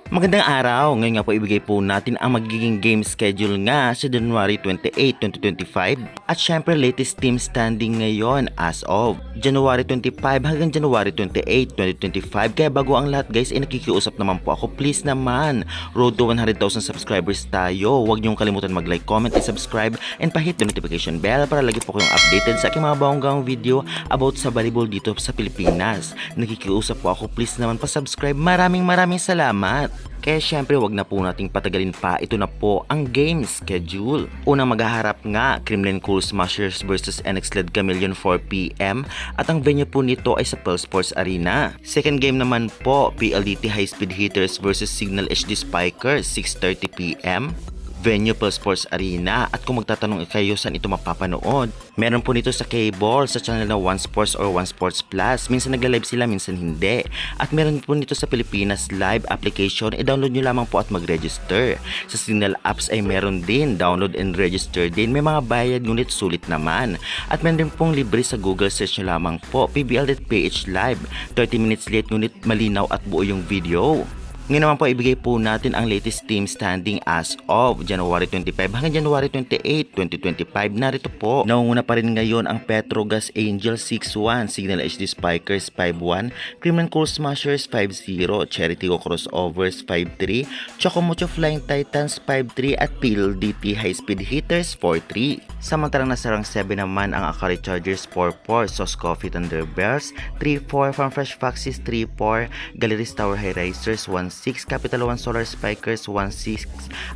Magandang araw! Ngayon nga po ibigay po natin ang magiging game schedule nga sa January 28, 2025 at syempre latest team standing ngayon as of January 25 hanggang January 28, 2025. Kaya bago ang lahat guys ay nakikiusap naman po ako, please naman, road to 100,000 subscribers tayo. Huwag niyong kalimutan mag-like, comment, and subscribe and pa-hit the notification bell para lagi po kayong updated sa aking mga bonggang video about sa volleyball dito sa Pilipinas. Nakikiusap po ako, please naman pa-subscribe. Maraming salamat! Kaya syempre wag na po nating patagalin pa, ito na po ang game schedule. Unang maghaharap nga, Kremlin Cool Smashers versus NX Led Chameleon 4pm at ang venue po nito ay sa Pearl Sports Arena. Second game naman po, PLDT High Speed Hitters versus Signal HD Spikers 6:30pm. Venue Pearl Sports Arena. At kung magtatanong kayo saan ito mapapanood, meron po nito sa cable sa channel na One Sports or One Sports Plus. Minsan nagla-live sila, minsan hindi. At meron po nito sa Pilipinas Live application. I-download nyo lamang po at mag-register. Sa Signal apps ay meron din, download and register din. May mga bayad ngunit sulit naman. At meron din pong libre sa Google, search nyo lamang po PBL.PH Live. 30 minutes late ngunit malinaw at buo yung video. Ngayon naman po ibigay po natin ang latest team standing as of January 25 hanggang January 28, 2025. Narito po. Naunguna pa rin ngayon ang Petrogas Angel 6-1, Signal HD Spikers 5-1, Kremlin Cool Smashers 5-0, Cherry Tigo Crossovers 5-3, Chocomucho Flying Titans 5-3 at PLDT High Speed Hitters 4-3. Samantalang nasa rang 7 naman ang Akari Chargers 4-4, Sauce Coffee Thunderbirds 3-4, Farm Fresh Foxes 3-4, Galleries Tower High Racers 1-6, Capital One Solar Spikers 1-6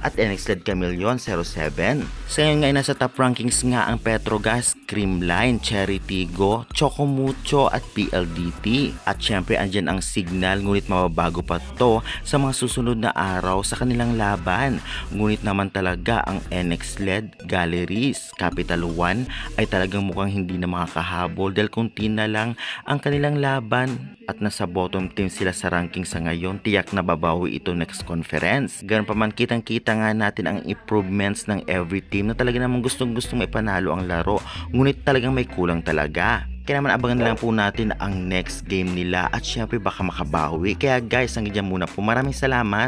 at NX Led Chameleon 0-7. Sa ngayon nga ay nasa top rankings nga ang Petrogas, Creamline, Cherry Tigo, Chocomucho at PLDT. At syempre andyan ang Signal, ngunit mababago pa to sa mga susunod na araw sa kanilang laban. Ngunit naman talaga ang NX Led, Galleries, Capital One ay talagang mukhang hindi na makakahabol dahil kunti na lang ang kanilang laban at nasa bottom team sila sa ranking sa ngayon. Tiyak na babawi ito next conference. Ganun pa man, kitang-kita nga natin ang improvements ng every team na talaga namang gustong-gustong maipanalo ang laro, ngunit talagang may kulang talaga. Kaya naman abangan na lang po natin ang next game nila at syempre baka makabawi. Kaya guys, hanggang dyan muna po. Maraming salamat.